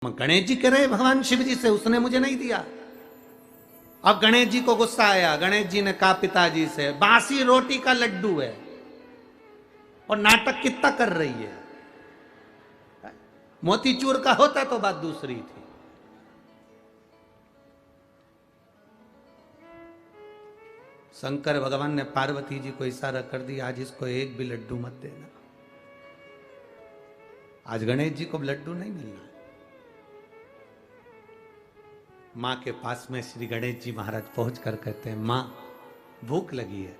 गणेश जी कह रहे भगवान शिव जी से, उसने मुझे नहीं दिया। अब गणेश जी को गुस्सा आया। गणेश जी ने कहा पिताजी से, बासी रोटी का लड्डू है और नाटक कितना कर रही है। मोतीचूर का होता तो बात दूसरी थी। शंकर भगवान ने पार्वती जी को इशारा कर दिया, आज इसको एक भी लड्डू मत देना। आज गणेश जी को लड्डू नहीं मिलना है। मां के पास में श्री गणेश जी महाराज पहुंच कर कहते हैं, मां भूख लगी है,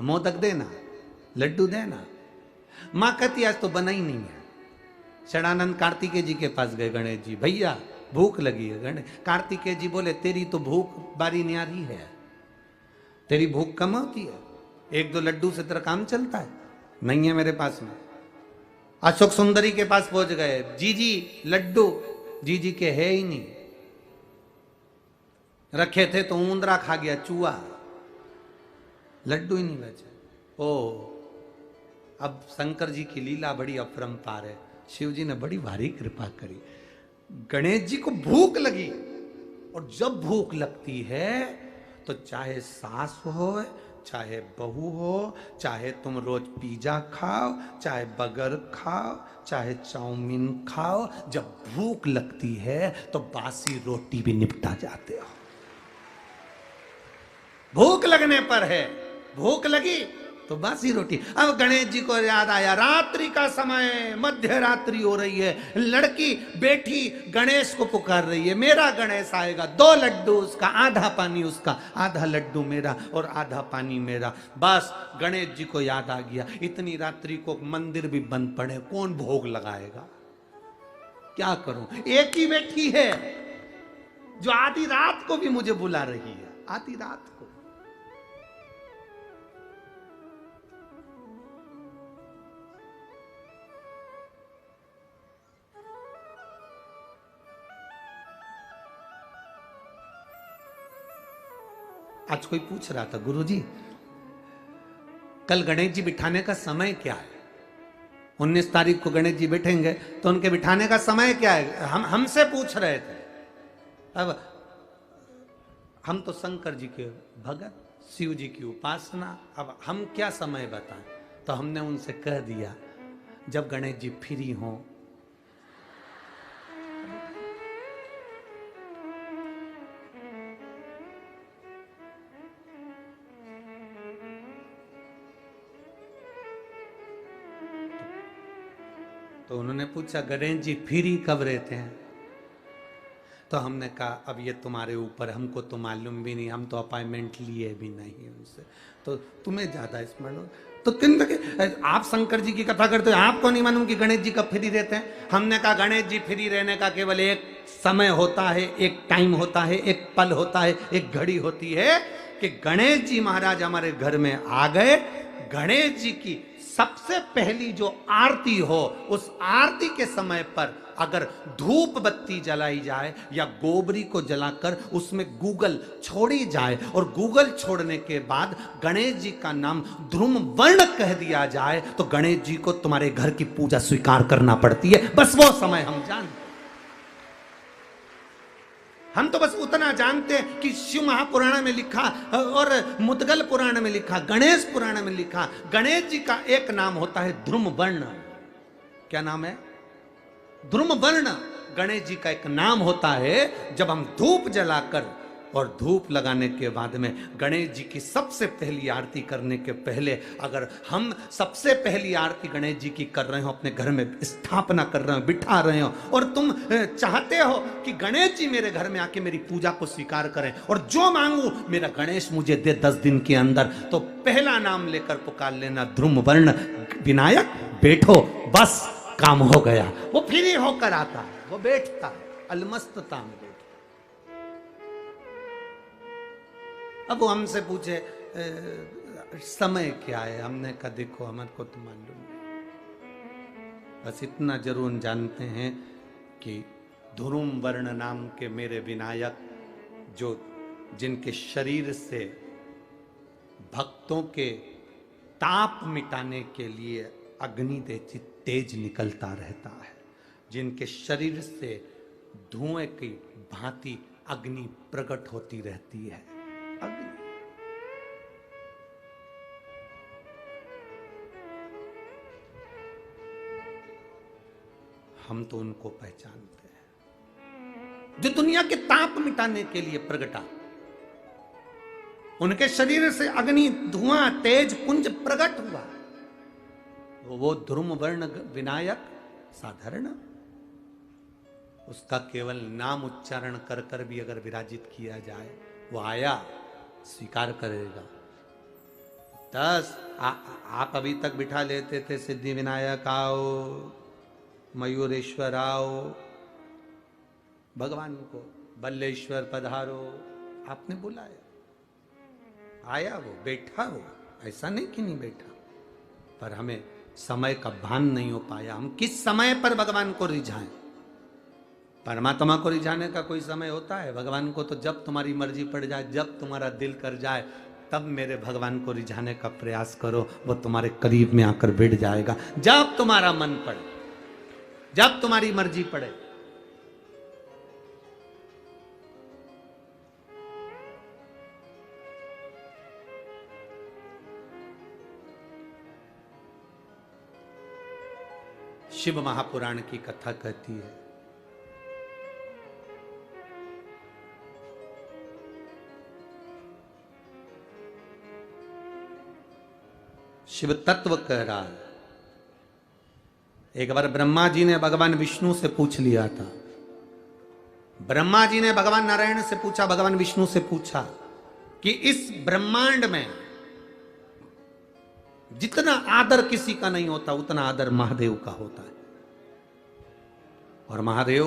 मोदक देना, लड्डू देना। मां कहती आज तो बना ही नहीं है। षडानंद कार्तिकेय जी के पास गए गणेश जी, भैया भूख लगी है। गणेश कार्तिकेय जी बोले, तेरी तो भूख बारी न्यारी है, तेरी भूख कम होती है, एक दो लड्डू से तेरा काम चलता है, नहीं है मेरे पास में। अशोक सुंदरी के पास पहुंच गए, जीजी लड्डू, जीजी के है ही नहीं, रखे थे तो ऊंदरा खा गया, चूहा, लड्डू ही नहीं बचे। ओ अब शंकर जी की लीला बड़ी अपरंपार है। शिव जी ने बड़ी भारी कृपा करी। गणेश जी को भूख लगी, और जब भूख लगती है तो चाहे सास हो, चाहे बहू हो, चाहे तुम रोज पिज्जा खाओ, चाहे बर्गर खाओ, चाहे चाउमीन खाओ, जब भूख लगती है तो बासी रोटी भी निपटा जाते हो। भूख लगने पर है, भूख लगी तो बासी रोटी। अब गणेश जी को याद आया, रात्रि का समय, मध्य रात्रि हो रही है, लड़की बेटी गणेश को पुकार रही है, मेरा गणेश आएगा, 2 लड्डू उसका, आधा पानी उसका, आधा लड्डू मेरा और आधा पानी मेरा। बस गणेश जी को याद आ गया, इतनी रात्रि को मंदिर भी बंद पड़े, कौन भोग लगाएगा, क्या करूं। एक ही बेटी है जो आधी रात को भी मुझे बुला रही है, आधी रात को। आज कोई पूछ रहा था, गुरुजी कल गणेश जी बिठाने का समय क्या है? 19 तारीख को गणेश जी बैठेंगे तो उनके बिठाने का समय क्या है? हमसे पूछ रहे थे। अब हम तो शंकर जी के भगत, शिव जी की उपासना, अब हम क्या समय बताएं? तो हमने उनसे कह दिया, जब गणेश जी फ्री हों, तो उन्होंने पूछा गणेश जी फ्री कब रहते हैं? तो हमने कहा अब ये तुम्हारे ऊपर, हमको तो मालूम भी नहीं, हम तो अपॉइंटमेंट लिए भी नहीं उनसे, तो तुम्हें ज्यादा स्मरण हो। तो किन आप शंकर जी की कथा करते हो, आपको नहीं मालूम कि गणेश जी कब फ्री रहते हैं? हमने कहा गणेश जी फ्री रहने का केवल एक समय होता है, एक टाइम होता है, एक पल होता है, एक घड़ी होती है कि गणेश जी महाराज हमारे घर में आ गए। गणेश जी की सबसे पहली जो आरती हो, उस आरती के समय पर अगर धूप बत्ती जलाई जाए या गोबरी को जलाकर उसमें गूगल छोड़ी जाए और गूगल छोड़ने के बाद गणेश जी का नाम ध्रुम वर्ण कह दिया जाए, तो गणेश जी को तुम्हारे घर की पूजा स्वीकार करना पड़ती है। बस वो समय हम जानते। हम तो बस उतना जानते हैं कि शिव महापुराण में लिखा और मुद्गल पुराण में लिखा, गणेश पुराण में लिखा, गणेश जी का एक नाम होता है ध्रुम वर्ण। क्या नाम है? ध्रुम वर्ण गणेश जी का एक नाम होता है। जब हम धूप जलाकर और धूप लगाने के बाद में गणेश जी की सबसे पहली आरती करने के पहले, अगर हम सबसे पहली आरती गणेश जी की कर रहे हो, अपने घर में स्थापना कर रहे हो, बिठा रहे हो, और तुम चाहते हो कि गणेश जी मेरे घर में आके मेरी पूजा को स्वीकार करें और जो मांगू मेरा गणेश मुझे दे 10 दिन के अंदर, तो पहला नाम लेकर पुकार लेना, ध्रुम वर्ण विनायक बैठो, बस काम हो गया। वो फ्री होकर आता है, वो बैठता है अलमस्तता में। अब वो हमसे पूछे समय क्या है? हमने कहा देखो हमारे को तो मालूम नहीं, बस इतना जरूर जानते हैं कि ध्रुम वर्ण नाम के मेरे विनायक, जो जिनके शरीर से भक्तों के ताप मिटाने के लिए अग्नि तेज निकलता रहता है, जिनके शरीर से धुएं की भांति अग्नि प्रकट होती रहती है। अग्नि हम तो उनको पहचानते हैं जो दुनिया के ताप मिटाने के लिए प्रगटा। उनके शरीर से अग्नि धुआं तेज पुंज प्रकट हुआ। वो ध्रुम वर्ण विनायक साधारण, उसका केवल नाम उच्चारण कर कर भी अगर विराजित किया जाए, वो आया स्वीकार करेगा। 10 आप अभी तक बिठा लेते थे सिद्धि विनायक आओ, मयूरेश्वर आओ, भगवान को बल्लेश्वर पधारो, आपने बुलाया, आया वो, बैठा वो, ऐसा नहीं कि नहीं बैठा, पर हमें समय का भान नहीं हो पाया। हम किस समय पर भगवान को रिझाएं? परमात्मा को रिझाने का कोई समय होता है? भगवान को तो जब तुम्हारी मर्जी पड़ जाए, जब तुम्हारा दिल कर जाए, तब मेरे भगवान को रिझाने का प्रयास करो, वो तुम्हारे करीब में आकर बैठ जाएगा। जब तुम्हारा मन पड़े, जब तुम्हारी मर्जी पड़े। शिव महापुराण की कथा कहती है, शिव तत्व कह रहा है। एक बार ब्रह्मा जी ने भगवान विष्णु से पूछ लिया था। ब्रह्मा जी ने भगवान नारायण से पूछा, भगवान विष्णु से पूछा कि इस ब्रह्मांड में जितना आदर किसी का नहीं होता, उतना आदर महादेव का होता है। और महादेव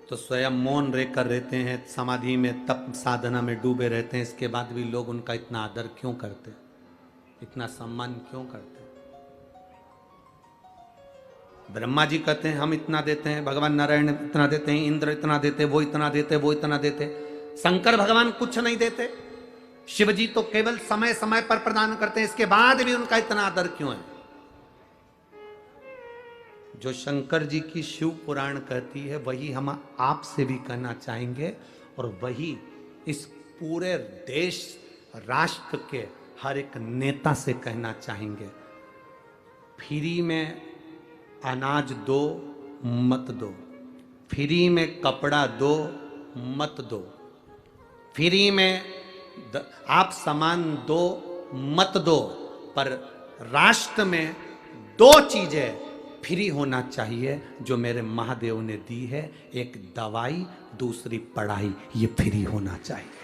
तो स्वयं मौन रहकर रहते हैं, समाधि में तप साधना में डूबे रहते हैं, इसके बाद भी लोग उनका इतना आदर क्यों करते, इतना सम्मान क्यों करते? ब्रह्मा जी कहते हैं हम इतना देते हैं, भगवान नारायण इतना देते हैं, इंद्र इतना देते, वो इतना देते, वो इतना देते। शंकर भगवान कुछ नहीं देते। शिव जी तो केवल समय समय पर प्रदान करते हैं, इसके बाद भी उनका इतना आदर क्यों है? जो शंकर जी की शिव पुराण कहती है, वही हम आपसे भी कहना चाहेंगे, और वही इस पूरे देश राष्ट्र के हर एक नेता से कहना चाहेंगे। फ्री में अनाज दो मत दो, फ्री में कपड़ा दो मत दो, फ्री में आप सामान दो मत दो, पर राष्ट्र में 2 चीजें फ्री होना चाहिए जो मेरे महादेव ने दी है। एक दवाई, दूसरी पढ़ाई, ये फ्री होना चाहिए।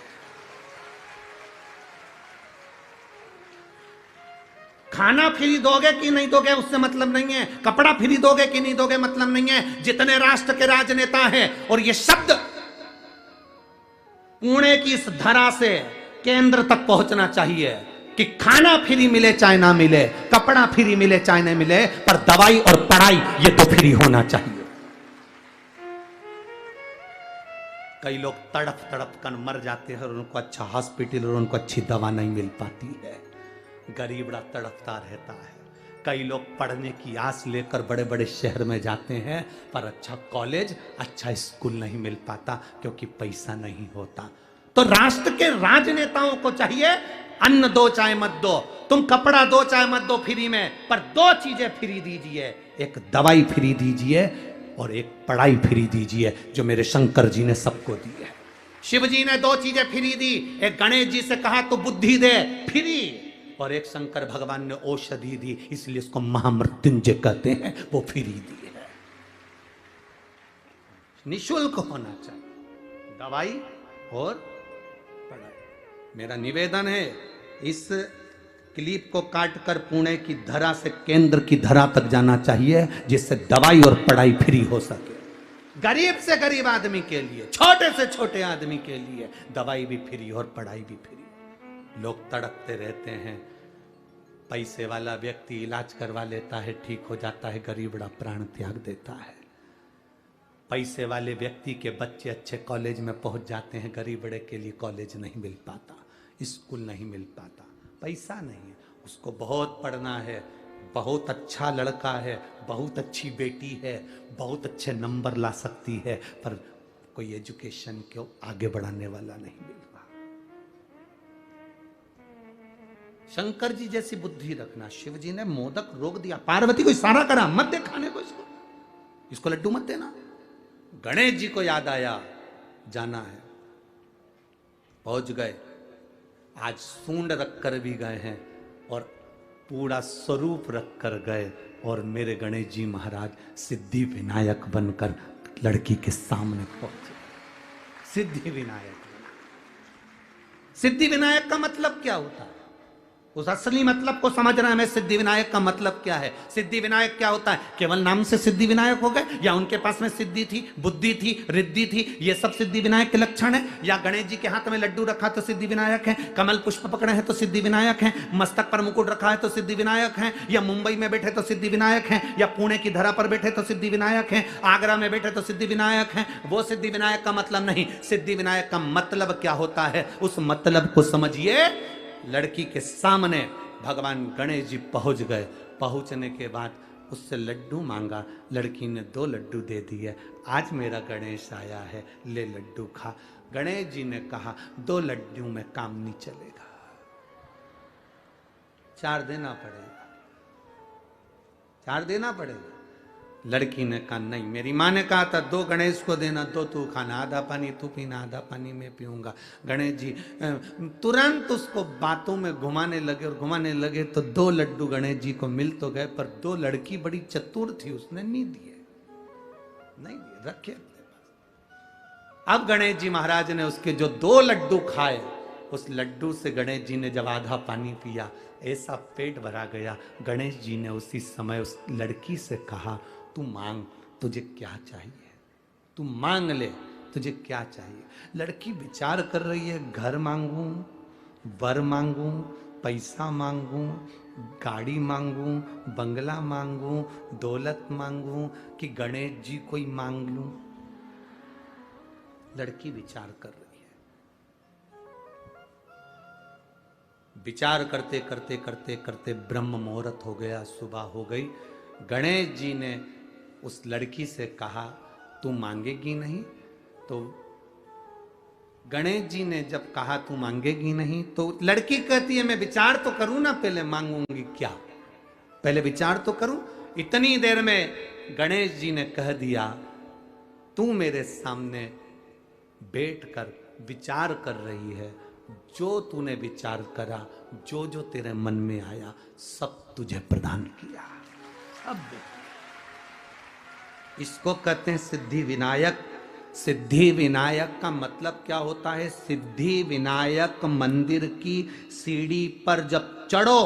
खाना फ्री दोगे कि नहीं दोगे उससे मतलब नहीं है, कपड़ा फ्री दोगे कि नहीं दोगे मतलब नहीं है। जितने राष्ट्र के राजनेता हैं, और ये शब्द पुणे की इस धरा से केंद्र तक पहुंचना चाहिए कि खाना फ्री मिले चाहे ना मिले, कपड़ा फ्री मिले चाहे ना मिले, पर दवाई और पढ़ाई ये तो फ्री होना चाहिए। कई लोग तड़प तड़प कर मर जाते हैं और उनको अच्छा हॉस्पिटल और उनको अच्छी दवा नहीं मिल पाती है। गरीब बड़ा तड़पता रहता है। कई लोग पढ़ने की आस लेकर बड़े बड़े शहर में जाते हैं, पर अच्छा कॉलेज, अच्छा स्कूल नहीं मिल पाता क्योंकि पैसा नहीं होता। तो राष्ट्र के राजनेताओं को चाहिए, अन्न दो चाहे मत दो, तुम कपड़ा दो चाहे मत दो फ्री में, पर 2 चीजें फ्री दीजिए। एक दवाई फ्री दीजिए और एक पढ़ाई फ्री दीजिए, जो मेरे शंकर जी ने सबको दी है। शिव जी ने 2 चीजें फ्री दी। एक गणेश जी से कहा तो बुद्धि दे, फ्री, और एक शंकर भगवान ने औषधि दी, इसलिए इसको महामृत्युंजय कहते हैं, वो फ्री दी है। निशुल्क होना चाहिए दवाई और पढ़ाई। मेरा निवेदन है, इस क्लिप को काटकर पुणे की धरा से केंद्र की धरा तक जाना चाहिए, जिससे दवाई और पढ़ाई फ्री हो सके। गरीब से गरीब आदमी के लिए, छोटे से छोटे आदमी के लिए दवाई भी फ्री और पढ़ाई भी फ्री। लोग तड़पते रहते हैं। पैसे वाला व्यक्ति इलाज करवा लेता है, ठीक हो जाता है, गरीब बड़ा प्राण त्याग देता है। पैसे वाले व्यक्ति के बच्चे अच्छे कॉलेज में पहुंच जाते हैं, गरीब बड़े के लिए कॉलेज नहीं मिल पाता, स्कूल नहीं मिल पाता, पैसा नहीं है, उसको बहुत पढ़ना है, बहुत अच्छा लड़का है, बहुत अच्छी बेटी है, बहुत अच्छे नंबर ला सकती है, पर कोई एजुकेशन को आगे बढ़ाने वाला नहीं मिल रहा। शंकर जी जैसी बुद्धि रखना। शिव जी ने मोदक रोक दिया, पार्वती को इशारा करा, मत दे खाने को, इसको लड्डू मत देना। गणेश जी को याद आया जाना है, पहुंच गए। आज सूंड रखकर भी गए हैं और पूरा स्वरूप रखकर गए, और मेरे गणेश जी महाराज सिद्धि विनायक बनकर लड़की के सामने पहुंचे। सिद्धि विनायक। सिद्धि विनायक का मतलब क्या होता है? उस असली मतलब को समझना है। सिद्धि विनायक का मतलब क्या है? सिद्धि विनायक क्या होता है? केवल नाम से सिद्धि विनायक हो गए, या उनके पास में सिद्धि थी, बुद्धि थी, रिद्धि थी, ये सब सिद्धि विनायक के लक्षण है? या गणेश जी के हाथ में लड्डू रखा तो सिद्धि विनायक है, कमल पुष्प पकड़े हैं तो सिद्धि विनायक है, मस्तक पर मुकुट रखा है तो सिद्धि विनायक है, या मुंबई में बैठे तो सिद्धि विनायक है, या पुणे की धरा पर बैठे तो सिद्धि विनायक है, आगरा में बैठे तो सिद्धि विनायक है? वो सिद्धि विनायक का मतलब नहीं। सिद्धि विनायक का मतलब क्या होता है, उस मतलब को समझिए। लड़की के सामने भगवान गणेश जी पहुंच गए। पहुंचने के बाद उससे लड्डू मांगा, लड़की ने 2 लड्डू दे दिए। आज मेरा गणेश आया है, ले लड्डू खा। गणेश जी ने कहा 2 लड्डू में काम नहीं चलेगा, 4 देना पड़ेगा, 4 देना पड़ेगा। लड़की ने कहा नहीं, मेरी माँ ने कहा था 2 गणेश को देना, 2 तू खाना, आधा पानी तू पीना, आधा पानी मैं पीऊंगा। गणेश जी तुरंत उसको बातों में घुमाने लगे, और घुमाने लगे तो 2 लड्डू गणेश जी को मिल तो गए, पर 2 लड़की बड़ी चतुर थी, उसने नहीं दिए, नहीं दिए, रखे अपने पास। अब गणेश जी महाराज ने उसके जो 2 लड्डू खाए, उस लड्डू से गणेश जी ने जब आधा पानी पिया, ऐसा पेट भरा गया। गणेश जी ने उसी समय उस लड़की से कहा, तू मांग, तुझे क्या चाहिए, तू मांग ले, तुझे क्या चाहिए। लड़की विचार कर रही है, घर मांगू, वर मांगू, पैसा मांगू, गाड़ी मांगू, बंगला मांगू, दौलत मांगू, कि गणेश जी को ही मांग लूं। लड़की विचार कर रही है। विचार करते करते करते करते ब्रह्म मुहूर्त हो गया, सुबह हो गई। गणेश जी ने उस लड़की से कहा, तू मांगेगी नहीं? तो गणेश जी ने जब कहा तू मांगेगी नहीं, तो लड़की कहती है मैं विचार तो करूं ना, पहले मांगूंगी क्या, पहले विचार तो करूं। इतनी देर में गणेश जी ने कह दिया, तू मेरे सामने बैठकर विचार कर रही है, जो तूने विचार करा, जो जो तेरे मन में आया, सब तुझे प्रदान किया, सब। इसको कहते हैं सिद्धि विनायक। सिद्धि विनायक का मतलब क्या होता है? सिद्धि विनायक मंदिर की सीढ़ी पर जब चढ़ो,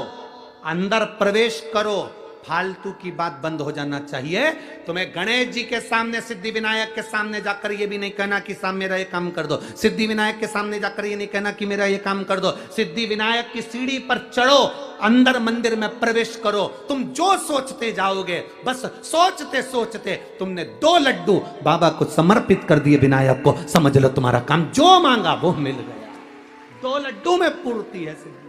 अंदर प्रवेश करो, फालतू की बात बंद हो जाना चाहिए। तुम्हें गणेश जी के सामने, सिद्धि विनायक के सामने जाकर ये भी नहीं कहना कि साहब मेरा ये काम कर दो। सिद्धि विनायक के सामने जाकर ये नहीं कहना कि मेरा ये काम कर दो। सिद्धि विनायक की सीढ़ी पर चढ़ो, अंदर मंदिर में प्रवेश करो। तुम जो सोचते जाओगे, बस सोचते सोचते तुमने 2 लड्डू बाबा को समर्पित कर दिए, विनायक को, समझ लो तुम्हारा काम जो मांगा वो मिल गया। 2 लड्डू में पूर्ति है सिद्धि।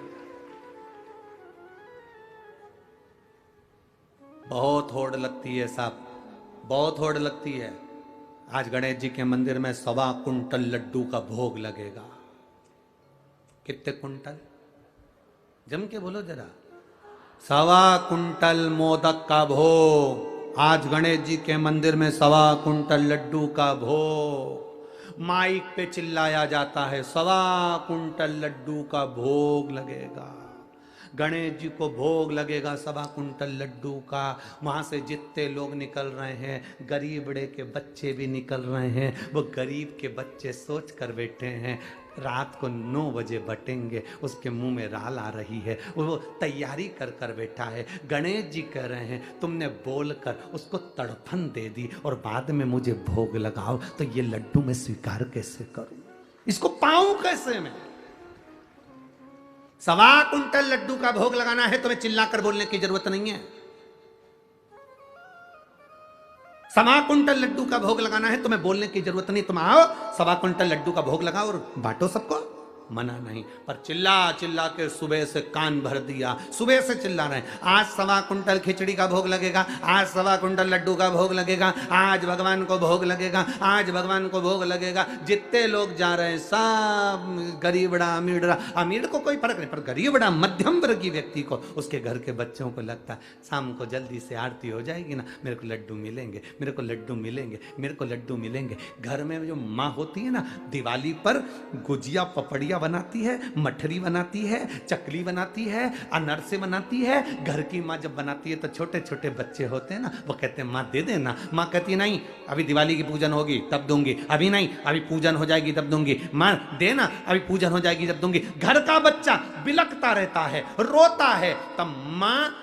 बहुत होड़ लगती है साहब, बहुत होड़ लगती है। आज गणेश जी के मंदिर में 1.25 कुंटल लड्डू का भोग लगेगा। कितने कुंटल? जम के बोलो जरा। 1.25 कुंटल मोदक का भोग। आज गणेश जी के मंदिर में 1.25 कुंटल लड्डू का भोग। माइक पे चिल्लाया जाता है, 1.25 कुंटल लड्डू का भोग लगेगा। गणेश जी को भोग लगेगा 1.25 कुंटल लड्डू का। वहाँ से जितने लोग निकल रहे हैं, गरीब बड़े के बच्चे भी निकल रहे हैं। वो गरीब के बच्चे सोच कर बैठे हैं, रात को 9 बजे बटेंगे, उसके मुंह में राल आ रही है, वो तैयारी कर कर बैठा है। गणेश जी कह रहे हैं तुमने बोलकर उसको तड़फन दे दी और बाद में मुझे भोग लगाओ, तो ये लड्डू मैं स्वीकार कैसे करूं, इसको पाऊं कैसे मैं? 1.25 कुंटल लड्डू का भोग लगाना है, तुम्हें चिल्लाकर बोलने की जरूरत नहीं है। 1.25 कुंटल लड्डू का भोग लगाना है, तुम्हें बोलने की जरूरत नहीं। तुम आओ, 1.25 कुंटल लड्डू का भोग लगाओ और बांटो सबको। मना नहीं। पर चिल्ला चिल्ला के सुबह से कान भर दिया, सुबह से चिल्ला रहे हैं आज 1.25 कुंटल खिचड़ी का भोग लगेगा, आज 1.25 कुंटल लड्डू का भोग लगेगा, आज भगवान को भोग लगेगा, आज भगवान को भोग लगेगा। जितने लोग जा रहे हैं सब गरीबड़ा अमीरड़ा, अमीर को कोई फर्क नहीं, पर गरीबड़ा मध्यम वर्गीय व्यक्ति को, उसके घर के बच्चों को लगता है शाम को जल्दी से आरती हो जाएगी ना, मेरे को लड्डू मिलेंगे, मेरे को लड्डू मिलेंगे, मेरे को लड्डू मिलेंगे। घर में जो माँ होती है ना, दिवाली पर गुजिया पपड़िया बनाती है, मठरी बनाती है, चकली बनाती है, अनरसे बनाती है। घर की माँ जब बनाती है तो छोटे छोटे बच्चे होते हैं ना, वो कहते हैं माँ दे देना। माँ कहती है नहीं अभी दिवाली की पूजन होगी तब दूंगी, अभी नहीं अभी पूजन हो जाएगी तब दूंगी। माँ देना अभी पूजन हो जाएगी तब दूंगी। घर का बच्चा बिलखता रहता है, रोता है, तब माँ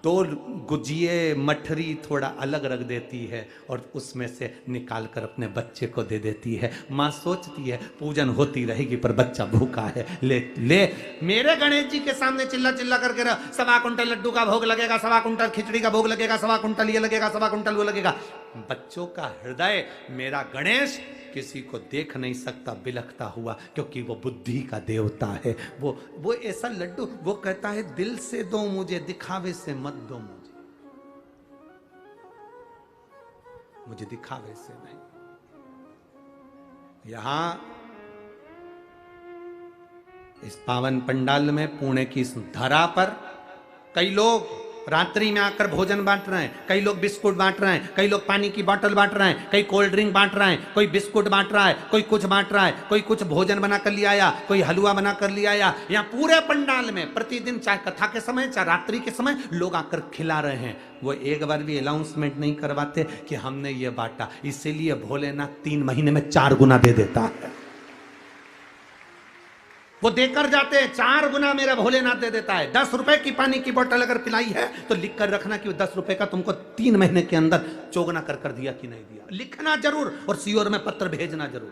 2 गुजिये मठरी थोड़ा अलग रख देती है और उसमें से निकाल कर अपने बच्चे को दे देती है। माँ सोचती है पूजन होती रहेगी पर बच्चा भूखा है, ले ले मेरे गणेश जी के सामने चिल्ला चिल्ला करके 1.25 कुंटल लड्डू का भोग लगेगा, 1.25 कुंटल खिचड़ी का भोग लगेगा, 1.25 कुंटल ये लगेगा, 1.25 कुंटल वो लगेगा। बच्चों का हृदय मेरा गणेश किसी को देख नहीं सकता बिलखता हुआ, क्योंकि वो बुद्धि का देवता है। वो ऐसा लड्डू, वो कहता है दिल से दो मुझे, दिखावे से मत दो मुझे दिखावे से नहीं। यहां इस पावन पंडाल में, पुणे की इस धरा पर कई लोग रात्रि में आकर भोजन बांट रहे हैं, कई लोग बिस्कुट बांट रहे हैं, कई लोग पानी की बोतल बांट रहे हैं, कई कोल्ड ड्रिंक बांट रहे हैं, कोई बिस्कुट बांट रहा है, कोई कुछ बांट रहा है, कोई कुछ भोजन बना कर ले आया, कोई हलवा बना कर ले आया। यहाँ पूरे पंडाल में प्रतिदिन चाहे कथा के समय चाहे रात्रि के समय लोग आकर खिला रहे हैं। वो एक बार भी अनाउंसमेंट नहीं करवाते कि हमने ये बांटा, इसीलिए भोलेनाथ 3 महीने में 4 गुना दे देता है। वो देकर जाते हैं 4 गुना मेरा भोलेनाथ दे देता है। 10 रुपए की पानी की बोतल अगर पिलाई है तो लिख कर रखना कि 10 रुपए का तुमको 3 महीने के अंदर चौगुना कर दिया कि नहीं दिया, लिखना जरूर और सीओर में पत्र भेजना जरूर,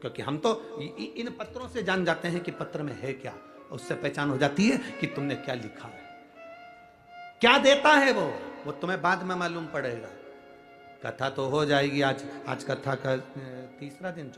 क्योंकि हम तो इन पत्रों से जान जाते हैं कि पत्र में है क्या, उससे पहचान हो जाती है कि तुमने क्या लिखा है, क्या देता है वो तुम्हें बाद में मालूम पड़ेगा। कथा तो हो जाएगी आज कथा का 3रा दिन,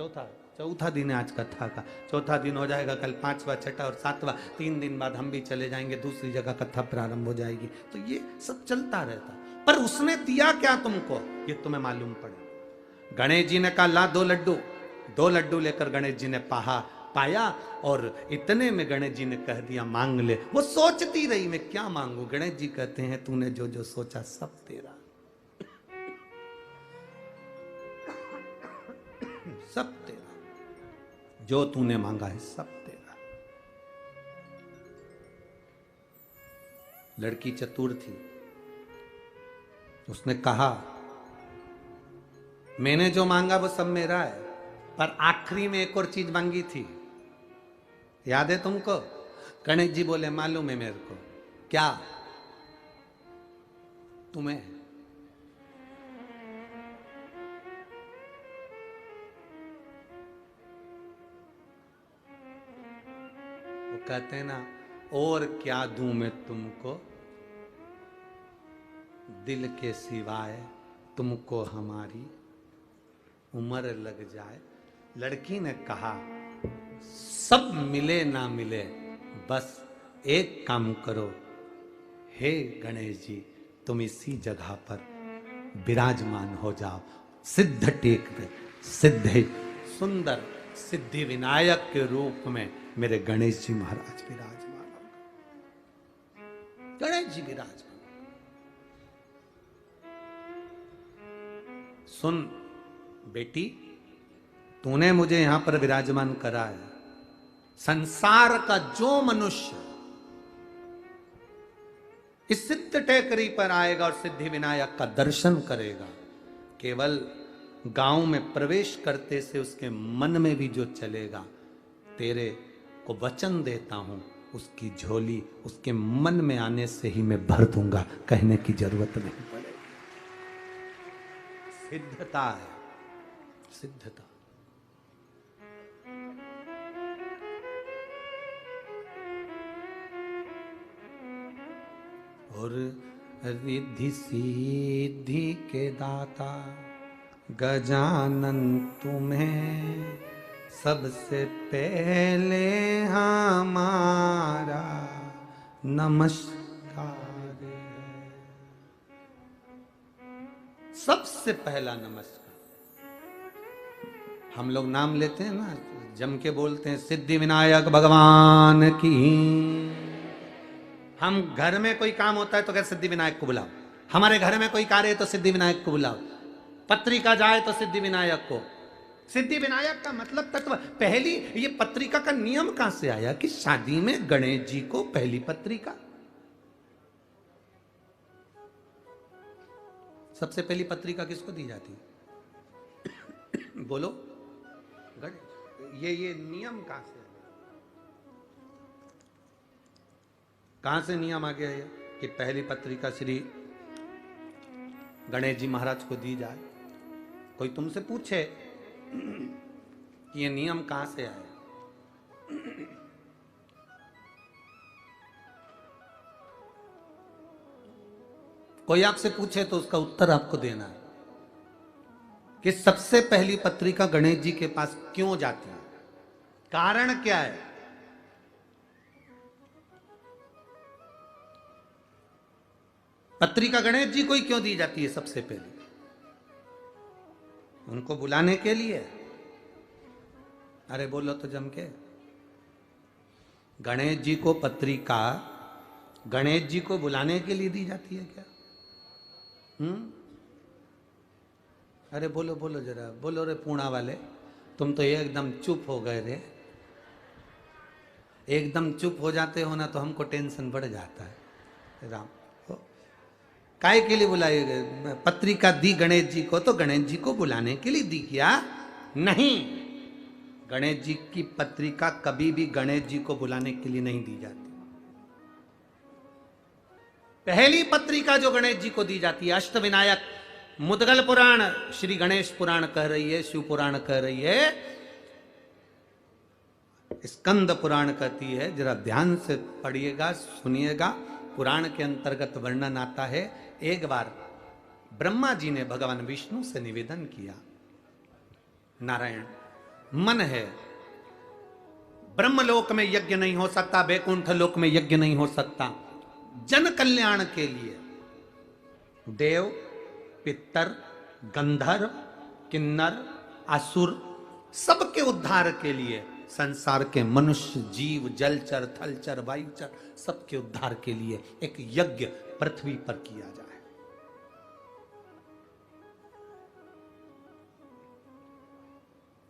चौथा दिन है आज कथा का, 4था दिन हो जाएगा, कल 5वां 6वां और 7वां, 3 दिन बाद हम भी चले जाएंगे, दूसरी जगह कथा प्रारंभ हो जाएगी। तो ये सब चलता रहता, पर उसने दिया क्या तुमको ये तुम्हें मालूम पड़े। गणेश जी ने कहा ला 2 लड्डू लेकर गणेश जी ने पाया और इतने में गणेश जी ने कह दिया मांग ले। वो सोचती रही मैं क्या मांगू। गणेश जी कहते हैं तूने जो जो सोचा सब तेरा, सब तेरा, जो तूने मांगा है सब तेरा। लड़की चतुर थी, उसने कहा मैंने जो मांगा वो सब मेरा है, पर आखिरी में एक और चीज मांगी थी, याद है तुमको? गणेश जी बोले मालूम है मेरे को। क्या? तुम्हें। कहते हैं ना और क्या दूं मैं तुमको, दिल के सिवाय तुमको हमारी उम्र लग जाए। लड़की ने कहा सब मिले ना मिले, बस एक काम करो, हे गणेश जी तुम इसी जगह पर विराजमान हो जाओ। सिद्ध टेक पे सिद्ध सुंदर सिद्धि विनायक के रूप में मेरे गणेश जी महाराज विराजमान हो। गणेश जी विराजमान। सुन बेटी, तूने मुझे यहां पर विराजमान करा है। संसार का जो मनुष्य इस सिद्ध टेकरी पर आएगा और सिद्धि विनायक का दर्शन करेगा, केवल गांव में प्रवेश करते से उसके मन में भी जो चलेगा, तेरे को वचन देता हूं उसकी झोली उसके मन में आने से ही मैं भर दूंगा, कहने की जरूरत नहीं पड़ेगी। सिद्धता है, सिद्धता। और रिद्धि सिद्धि के दाता गजानन तुम्हें सबसे पहले हमारा नमस्कार है। सबसे पहला नमस्कार। हम लोग नाम लेते हैं ना, जम के बोलते हैं सिद्धि विनायक भगवान की। हम घर में कोई काम होता है तो कहते सिद्धि विनायक को बुलाओ, हमारे घर में कोई कार्य है तो सिद्धि विनायक को बुलाओ, पत्रिका जाए तो सिद्धि विनायक को। सिद्धि विनायक का मतलब तत्व। पहली ये पत्रिका का नियम कहां से आया कि शादी में गणेश जी को पहली पत्रिका। सबसे पहली पत्रिका किसको दी जाती है? बोलो गणेश। ये नियम कहां से नियम आ गया ये कि पहली पत्रिका श्री गणेश जी महाराज को दी जाए? कोई तुमसे पूछे कि ये नियम कहां से आया? कोई आपसे पूछे तो उसका उत्तर आपको देना है कि सबसे पहली पत्रिका गणेश जी के पास क्यों जाती है, कारण क्या है? पत्रिका गणेश जी को ही क्यों दी जाती है सबसे पहले? उनको बुलाने के लिए। अरे बोलो तो जम के। गणेश जी को पत्रिका गणेश जी को बुलाने के लिए दी जाती है क्या? अरे बोलो बोलो जरा, बोलो रे पूणा वाले, तुम तो एकदम चुप हो गए रे। एकदम चुप हो जाते हो ना तो हमको टेंशन बढ़ जाता है। राम काय के लिए बुलाई? पत्रिका दी गणेश जी को तो गणेश जी को बुलाने के लिए दी क्या? नहीं, गणेश जी की पत्रिका कभी भी गणेश जी को बुलाने के लिए नहीं दी जाती। पहली पत्रिका जो गणेश जी को दी जाती है, अष्टविनायक मुद्गल पुराण, श्री गणेश पुराण कह रही है, शिव पुराण कह रही है, स्कंद पुराण कहती है। जरा ध्यान से पढ़िएगा, सुनिएगा। पुराण के अंतर्गत वर्णन आता है, एक बार ब्रह्मा जी ने भगवान विष्णु से निवेदन किया, नारायण मन है, ब्रह्मलोक में यज्ञ नहीं हो सकता, बैकुंठ लोक में यज्ञ नहीं हो सकता, जन कल्याण के लिए देव, पितर, गंधर्व, किन्नर, असुर सबके उद्धार के लिए, संसार के मनुष्य, जीव, जलचर, थलचर, वायुचर सबके उद्धार के लिए एक यज्ञ पृथ्वी पर किया जाए।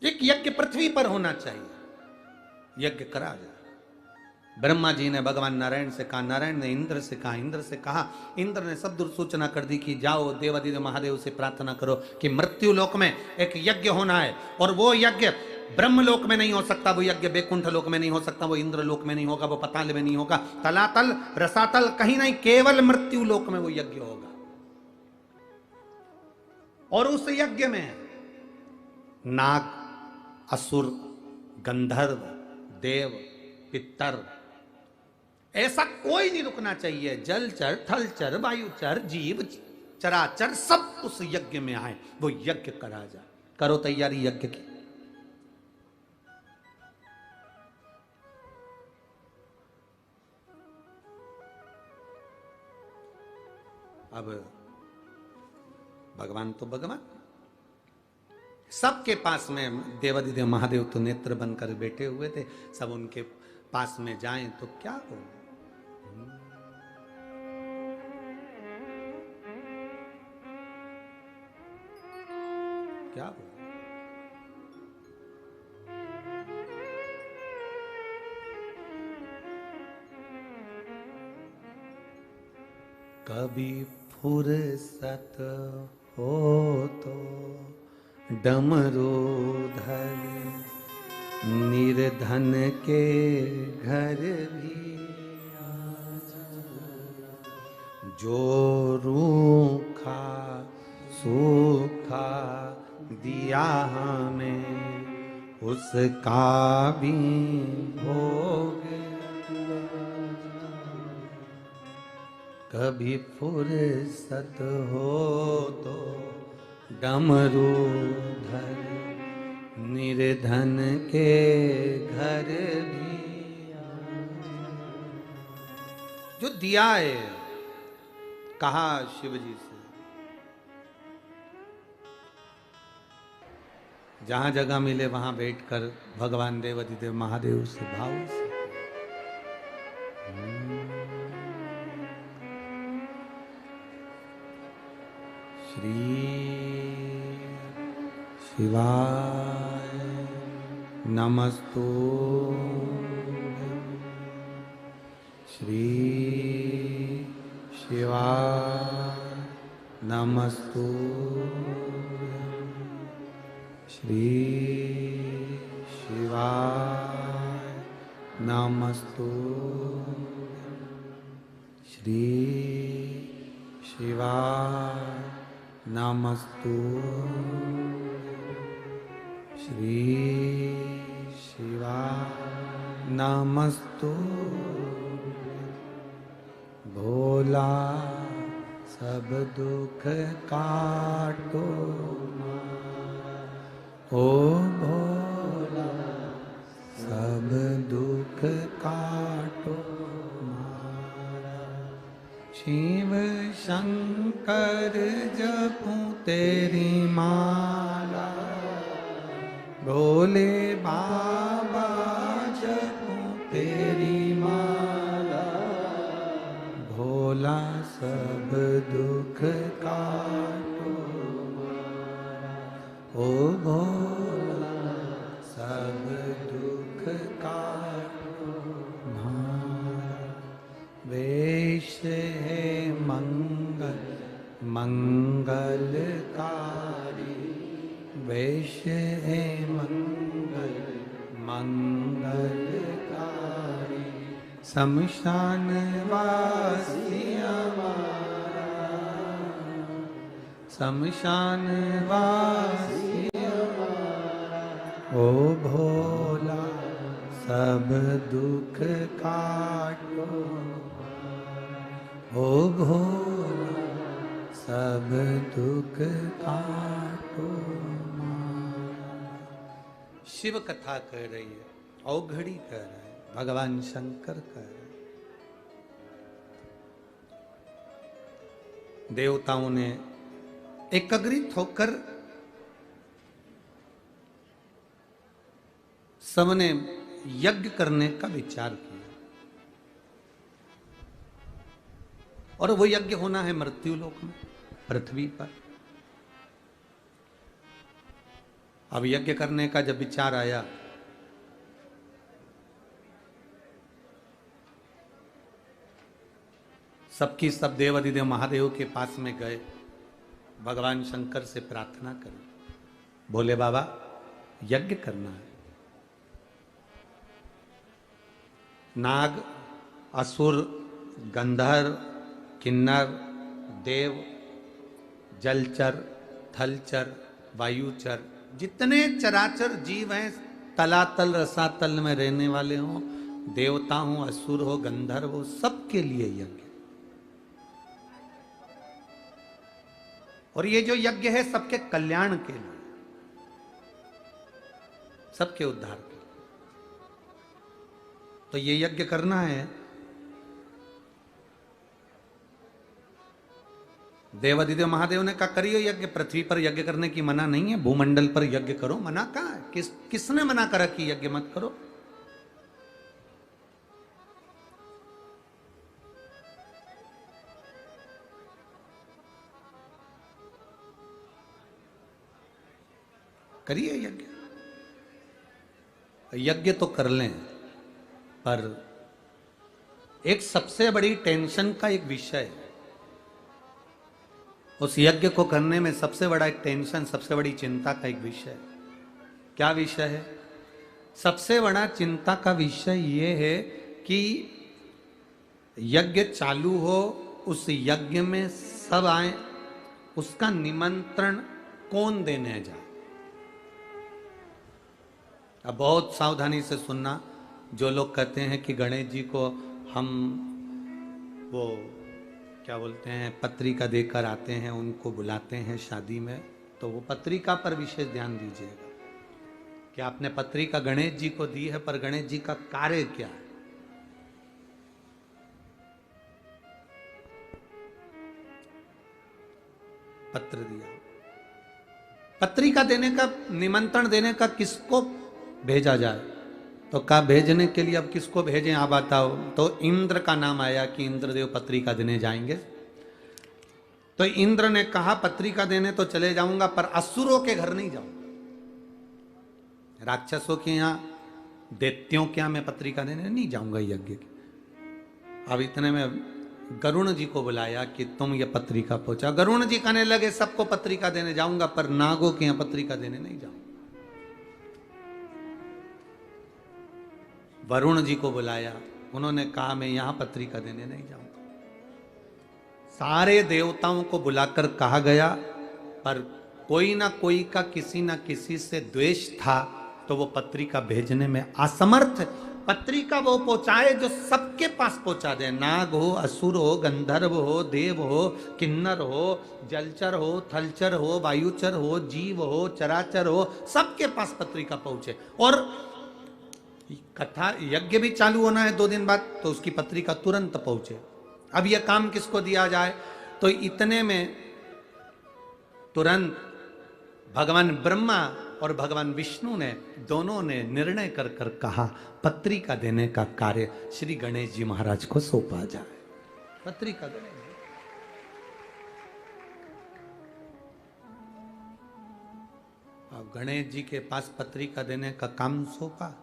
एक यज्ञ पृथ्वी पर होना चाहिए, यज्ञ करा जाए। ब्रह्मा जी ने भगवान नारायण से कहा, नारायण ने इंद्र से कहा, इंद्र से कहा, इंद्र ने सब सूचना कर दी कि जाओ देवादिदेव महादेव से प्रार्थना करो कि मृत्यु लोक में एक यज्ञ होना है, और वो यज्ञ ब्रह्म लोक में नहीं हो सकता, वो यज्ञ बैकुंठ लोक में नहीं हो सकता, वो इंद्र लोक में नहीं होगा, वो पताल में नहीं होगा, तलातल रसातल कहीं नहीं, केवल मृत्यु लोक में वो यज्ञ होगा। और उस यज्ञ में नाग, असुर, गंधर्व, देव, पितर, ऐसा कोई नहीं रुकना चाहिए। जलचर, थलचर, वायुचर, जीव, चराचर सब उस यज्ञ में आए, वो यज्ञ करा जाए। करो तैयारी यज्ञ की। अब भगवान तो भगवान, सबके पास में देवादिदेव महादेव तो नेत्र बनकर बैठे हुए थे, सब उनके पास में जाएं तो क्या हो? क्या हो? कभी फुर्सत हो तो डमरू धरे, निर्धन के घर भी जो रूखा सूखा दिया हमें उसका भी भोग। कभी फुर्सत हो तो डमरू धर, निर्धन के घर भी जो दिया है, कहा शिव जी से, जहां जगह मिले वहां बैठकर भगवान देवाधिदेव महादेव से भाव से श्री शिवाय नमस्तु श्री शिवाय नमस्तु श्री शिवाय नमस्तु श्री शिवाय नमस्तु श्री शिवाय नमस्तु भोला सब दुख काटो ओ भोला सब दुख काटो शिव शंकर जपूं तेरी माला भोले बाबा जपूं तेरी माला भोला सब दुख काटो ओ भोला सब दुख काटो वेश है मंगल मंगलकारी वेश है मंगल मंगलकारी शमशान वासी हमारा शमशान वासी हमारा ओ भोला सब दुख काटो ओ भोला सब दुख काटो शिव कथा कह रही है, औघड़ी कह रहा है, भगवान शंकर कह रहे हैं। देवताओं ने एकत्रित होकर सबने यज्ञ करने का विचार किया और वो यज्ञ होना है मृत्युलोक में, पृथ्वी पर। अब यज्ञ करने का जब विचार आया सबकी सब देवाधिदेव महादेव के पास में गए, भगवान शंकर से प्रार्थना करी, बोले बाबा यज्ञ करना है। नाग असुर गंधर्व किन्नर देव जलचर थलचर वायुचर जितने चराचर जीव हैं, तलातल रसातल में रहने वाले हों, देवता हो असुर हो गंधर्व हो, सबके लिए यज्ञ। और ये जो यज्ञ है सबके कल्याण के लिए, सबके उद्धार के लिए। तो ये यज्ञ करना है। देवाधिदेव महादेव ने कहा करिए यज्ञ, पृथ्वी पर यज्ञ करने की मना नहीं है, भूमंडल पर यज्ञ करो। मना कहाँ है? किसने मना करा कि यज्ञ मत करो? करिए यज्ञ, यज्ञ तो कर लें, पर एक सबसे बड़ी टेंशन का एक विषय है। उस यज्ञ को करने में सबसे बड़ा एक टेंशन, सबसे बड़ी चिंता का एक विषय। क्या विषय है? सबसे बड़ा चिंता का विषय ये है कि यज्ञ चालू हो, उस यज्ञ में सब आए, उसका निमंत्रण कौन देने जाए। अब बहुत सावधानी से सुनना। जो लोग कहते हैं कि गणेश जी को हम वो क्या बोलते हैं पत्रिका देकर आते हैं, उनको बुलाते हैं शादी में, तो वो पत्रिका पर विशेष ध्यान दीजिएगा। कि आपने पत्रिका गणेश जी को दी है, पर गणेश जी का कार्य क्या है? पत्र दिया, पत्रिका देने का, निमंत्रण देने का किसको भेजा जाए? तो कहा भेजने के लिए अब किसको भेजें आप बताओ। तो इंद्र का नाम आया कि इंद्रदेव पत्रिका देने जाएंगे। तो इंद्र ने कहा पत्रिका देने तो चले जाऊंगा, पर असुरों के घर नहीं जाऊंगा, राक्षसों के यहां, दैत्यों के यहां मैं पत्रिका देने नहीं जाऊंगा यज्ञ की। अब इतने में गरुण जी को बुलाया कि तुम ये पत्रिका पहुंचा। गरुण जी कहने लगे सबको पत्रिका देने जाऊंगा, पर नागों के यहां पत्रिका देने नहीं जाऊंगा। वरुण जी को बुलाया, उन्होंने कहा मैं यहां पत्रिका देने नहीं जाऊंगा। सारे देवताओं को बुलाकर कहा गया, पर कोई ना कोई का किसी ना किसी से द्वेष था, तो वो पत्रिका भेजने में असमर्थ। पत्रिका वो पहुंचाए जो सबके पास पहुंचा दे, नाग हो, असुर हो, गंधर्व हो, देव हो, किन्नर हो, जलचर हो, थलचर हो, वायुचर हो, जीव हो, चराचर हो, सबके पास पत्रिका पहुंचे। और कथा यज्ञ भी चालू होना है 2 दिन बाद, तो उसकी पत्रिका तुरंत पहुंचे। अब यह काम किसको दिया जाए? तो इतने में तुरंत भगवान ब्रह्मा और भगवान विष्णु ने, दोनों ने निर्णय कर कर कहा पत्रिका देने का कार्य श्री गणेश जी महाराज को सौंपा जाए। पत्रिका गणेश जी, अब गणेश जी के पास पत्रिका देने का काम सौंपा।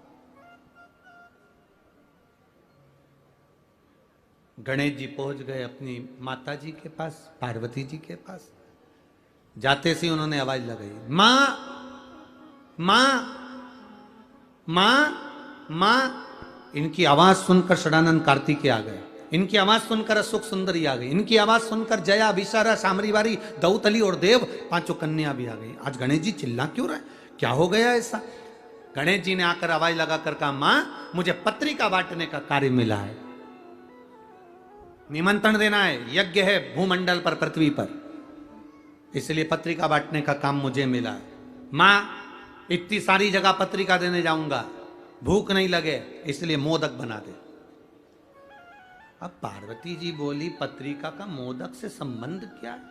गणेश जी पहुंच गए अपनी माता जी के पास, पार्वती जी के पास। जाते से उन्होंने आवाज लगाई, मां मां मां मां। इनकी आवाज सुनकर षडानंद कार्तिकेय आ गए, इनकी आवाज सुनकर अशोक सुंदरी आ गई, इनकी आवाज सुनकर जया, विशारा, सामरीवारी, दौतली और देव, 5 कन्या भी आ गई। आज गणेश जी चिल्ला क्यों रहे, क्या हो गया ऐसा? गणेश जी ने आकर आवाज लगाकर कहा, मां मुझे पत्रिका बांटने का कार्य मिला है, निमंत्रण देना है, यज्ञ है भूमंडल पर, पृथ्वी पर, इसलिए पत्रिका बांटने का काम मुझे मिला है। मां इतनी सारी जगह पत्रिका देने जाऊंगा, भूख नहीं लगे इसलिए मोदक बना दे। अब पार्वती जी बोली पत्रिका का मोदक से संबंध क्या है?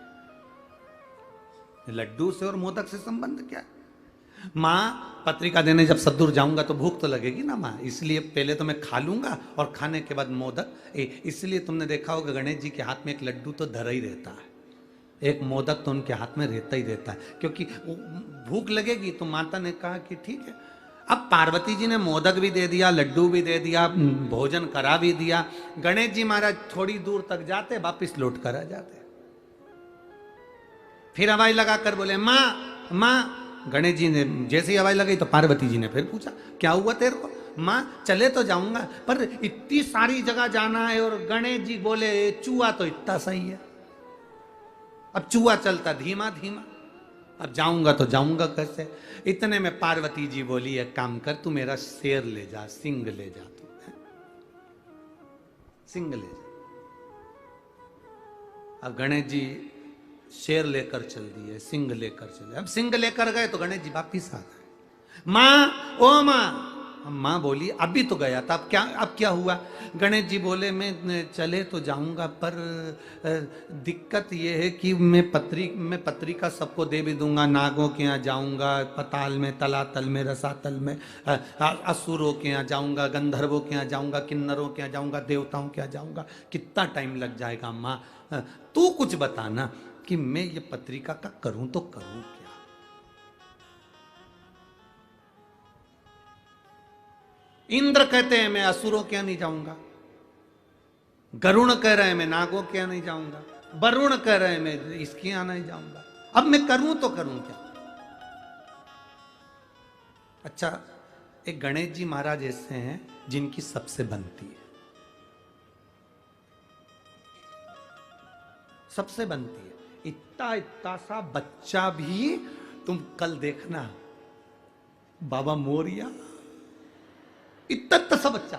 लड्डू से और मोदक से संबंध क्या है? मां पत्रिका देने जब सदूर जाऊंगा तो भूख तो लगेगी ना मां, इसलिए पहले तो मैं खा लूंगा और खाने के बाद मोदक। इसलिए तुमने देखा होगा गणेश जी के हाथ में एक लड्डू तो धरा ही रहता है, एक मोदक तो उनके हाथ में रहता ही रहता है, क्योंकि भूख लगेगी। तो माता ने कहा कि ठीक है। अब पार्वती जी ने मोदक भी दे दिया, लड्डू भी दे दिया, भोजन करा भी दिया। गणेश जी महाराज थोड़ी दूर तक जाते, वापिस लौट कर आ जाते। फिर हवाई लगाकर बोले मां मां। गणेश जी ने जैसे ही हवाई लगाई तो पार्वती जी ने फिर पूछा क्या हुआ तेरे को? मां चले तो जाऊंगा, पर इतनी सारी जगह जाना है। और गणेश जी बोले चूहा तो इतना सही है, अब चूहा चलता धीमा धीमा, अब जाऊंगा तो जाऊंगा कैसे? इतने में पार्वती जी बोली एक काम कर, तू मेरा शेर ले जा, सिंह ले जा, तू सिंह ले जा। अब गणेश जी शेर लेकर चल दिए, सिंह लेकर चले। अब सिंह लेकर गए तो गणेश जी वापिस आ गए। मां ओ मां। मां बोली अभी तो गया था, अब क्या हुआ? गणेश जी बोले मैं चले तो जाऊंगा, पर दिक्कत यह है कि मैं पत्रिका सबको दे भी दूंगा, नागों के यहाँ जाऊंगा, पताल में, तलातल में, रसातल में, असुरों के यहाँ जाऊंगा, गंधर्वों के यहाँ जाऊंगा, किन्नरों के यहाँ जाऊंगा, देवताओं के यहाँ जाऊंगा, कितना टाइम लग जाएगा माँ? तू कुछ बताना कि मैं ये पत्रिका का करूं तो करूं क्या? इंद्र कहते हैं मैं असुरों के यहां नहीं जाऊंगा, गरुण कह रहे हैं मैं नागों के यहां नहीं जाऊंगा, वरुण कह रहे हैं मैं इसके यहां नहीं जाऊंगा, अब मैं करूं तो करूं क्या? अच्छा, एक गणेश जी महाराज ऐसे हैं जिनकी सबसे बनती है, सबसे बनती है। इतना इतना सा बच्चा भी, तुम कल देखना बाबा मोरिया, इतना सा बच्चा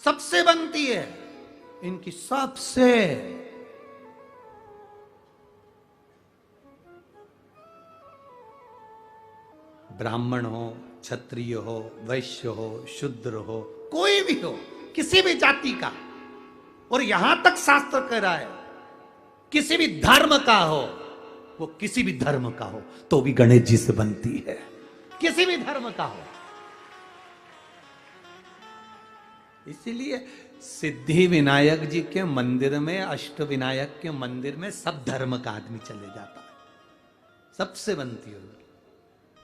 सबसे बनती है इनकी, सबसे। ब्राह्मण हो, क्षत्रिय हो, वैश्य हो, शूद्र हो, कोई भी हो, किसी भी जाति का, और यहां तक शास्त्र कह रहा है किसी भी धर्म का हो, वो किसी भी धर्म का हो तो भी गणेश जी से बनती है, किसी भी धर्म का हो। इसीलिए सिद्धि विनायक जी के मंदिर में, अष्ट विनायक के मंदिर में सब धर्म का आदमी चले जाता है, सबसे बनती है।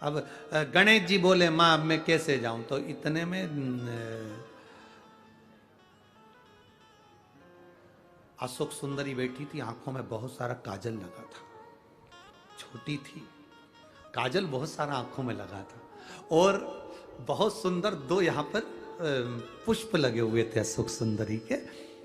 अब गणेश जी बोले मां अब मैं कैसे जाऊं, तो इतने में अशोक सुंदरी बैठी थी, आंखों में बहुत सारा काजल लगा था, छोटी थी, काजल बहुत सारा आंखों में लगा था, और बहुत सुंदर दो यहाँ पर पुष्प लगे हुए थे अशोक सुंदरी के,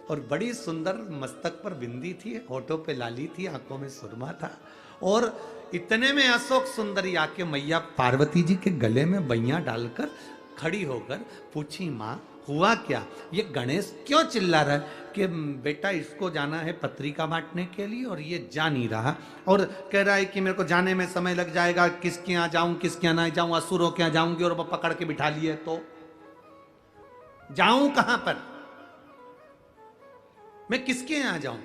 और बड़ी सुंदर मस्तक पर बिंदी थी, होठों पे लाली थी, आंखों में सुरमा था। और इतने में अशोक सुंदरी आके मैया पार्वती जी के गले में बैया डालकर खड़ी होकर पूछी, माँ हुआ क्या, ये गणेश क्यों चिल्ला रहा है कि बेटा इसको जाना है पत्रिका बांटने के लिए और ये जा नहीं रहा, और कह रहा है कि मेरे को जाने में समय लग जाएगा, किसके यहाँ जाऊं किसके यहाँ नहीं जाऊं, असुरों के यहाँ जाऊंगी और वो पकड़ के बिठा लिए तो जाऊं कहां पर, मैं किसके यहां जाऊं।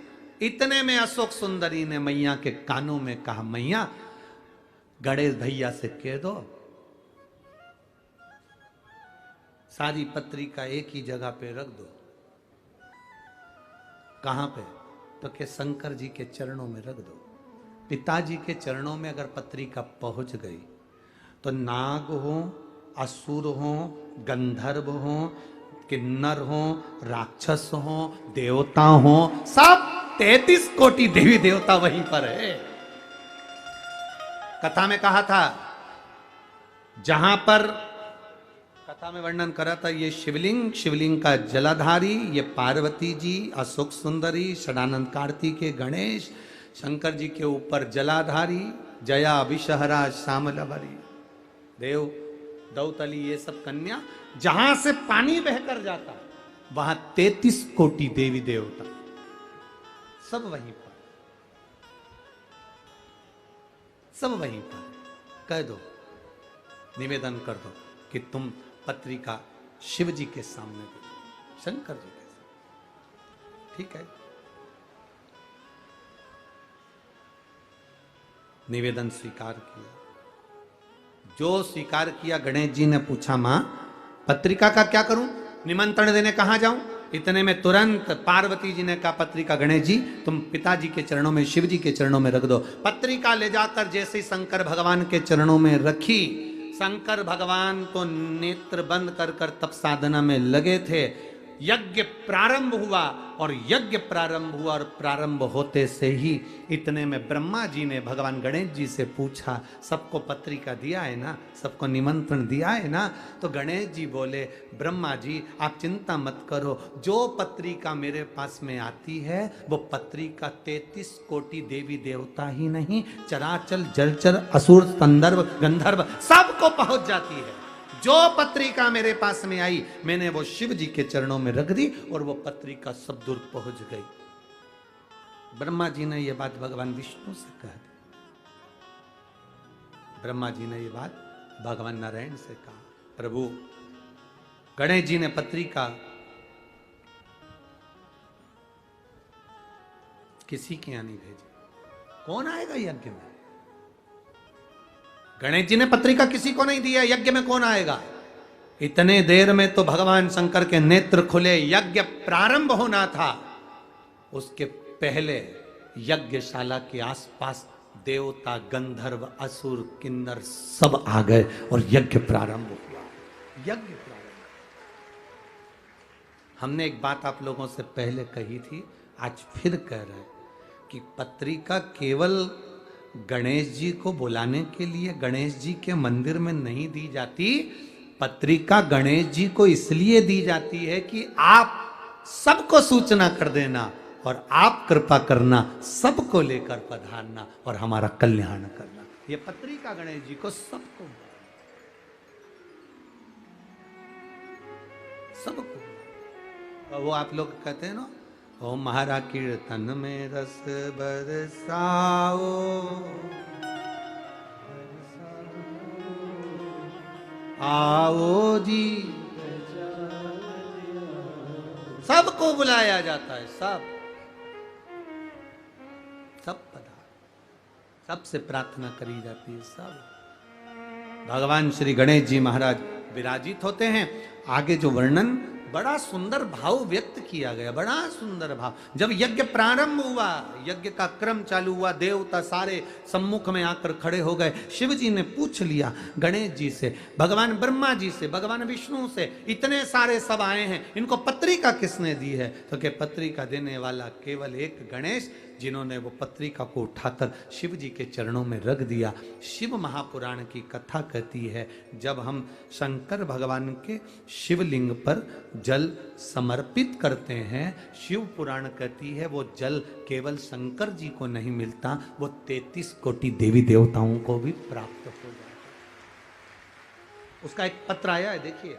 इतने में अशोक सुंदरी ने मैया के कानों में कहा, मैया गणेश भैया से कह दो सारी पत्रिका एक ही जगह पे रख दो। कहां पे, तो के शंकर जी के चरणों में रख दो। पिताजी के चरणों में अगर पत्रिका पहुंच गई तो नाग हो, असुर हो, गंधर्व हो, किन्नर हो, राक्षस हो, देवता हो, सब 33 कोटि देवी देवता वहीं पर है। कथा में कहा था, जहां पर कथा में वर्णन करा था, ये शिवलिंग, शिवलिंग का जलाधारी, ये पार्वती जी, अशोक सुंदरी, षडानंद कार्तिकेय, गणेश, शंकर जी के ऊपर जलाधारी, जया विषहरा श्यामलभरी, देव दौतली, ये सब कन्या, जहां से पानी बहकर जाता वहां 33 कोटि देवी देवता सब वहीं पर, सब वहीं पर। कह दो, निवेदन कर दो कि तुम पत्रिका शिव जी के सामने दे दो, शंकर जी के सामने, ठीक है। निवेदन स्वीकार किया, जो स्वीकार किया, गणेश जी ने पूछा, मां पत्रिका का क्या करूं, निमंत्रण देने कहां जाऊं। इतने में तुरंत पार्वती जी ने कहा, पत्रिका गणेश जी तुम पिताजी के चरणों में, शिव जी के चरणों में रख दो। पत्रिका ले जाकर जैसे ही शंकर भगवान के चरणों में रखी, शंकर भगवान तो नेत्र बंद कर कर तप साधना में लगे थे। यज्ञ प्रारंभ हुआ, और यज्ञ प्रारंभ हुआ, और प्रारंभ होते से ही इतने में ब्रह्मा जी ने भगवान गणेश जी से पूछा, सबको पत्रिका दिया है ना, सबको निमंत्रण दिया है ना। तो गणेश जी बोले, ब्रह्मा जी आप चिंता मत करो, जो पत्रिका मेरे पास में आती है वो पत्रिका 33 कोटि देवी देवता ही नहीं, चराचर जलचर असुर संदर्भ गंधर्व सबको पहुंच जाती है। जो पत्रिका मेरे पास में आई मैंने वो शिव जी के चरणों में रख दी, और वो पत्रिका सब दूर पहुंच गई। ब्रह्मा जी ने ये बात भगवान विष्णु से कह दी, ब्रह्मा जी ने ये बात भगवान नारायण से कहा, प्रभु गणेश जी ने पत्रिका किसी के यहां नहीं भेजी, कौन आएगा यज्ञ में। गणेश जी ने पत्रिका किसी को नहीं दिया, यज्ञ में कौन आएगा। इतने देर में तो भगवान शंकर के नेत्र खुले, यज्ञ प्रारंभ होना था, उसके पहले यज्ञशाला के आसपास देवता गंधर्व असुर किन्नर सब आ गए और यज्ञ प्रारंभ हुआ। यज्ञ प्रारंभ, हमने एक बात आप लोगों से पहले कही थी, आज फिर कह रहे हैं कि पत्रिका केवल गणेश जी को बुलाने के लिए गणेश जी के मंदिर में नहीं दी जाती, पत्रिका गणेश जी को इसलिए दी जाती है कि आप सबको सूचना कर देना और आप कृपा करना, सबको लेकर पधारना और हमारा कल्याण करना। ये पत्रिका गणेश जी को सबको सबको, वो आप लोग कहते हैं ना, ओ महारा कीर्तन में रस बरसाओ, आओ जी, सबको बुलाया जाता है, सब पधार, सबसे प्रार्थना करी जाती है, सब। भगवान श्री गणेश जी महाराज विराजित होते हैं। आगे जो वर्णन बड़ा सुंदर भाव व्यक्त किया गया, बड़ा सुंदर भाव। जब यज्ञ प्रारंभ हुआ, यज्ञ का क्रम चालू हुआ, देवता सारे सम्मुख में आकर खड़े हो गए। शिव जी ने पूछ लिया गणेश जी से, भगवान ब्रह्मा जी से, भगवान विष्णु से, इतने सारे सब आए हैं, इनको पत्रिका किसने दी है? तो कि पत्रिका देने वाला केवल एक गणेश, जिन्होंने वो पत्रिका को उठाकर शिव जी के चरणों में रख दिया। शिव महापुराण की कथा कहती है, जब हम शंकर भगवान के शिवलिंग पर जल समर्पित करते हैं, शिव पुराण कहती है वो जल केवल शंकर जी को नहीं मिलता, वो 33 कोटि देवी देवताओं को भी प्राप्त हो जाता है। उसका एक पत्र आया है, देखिए।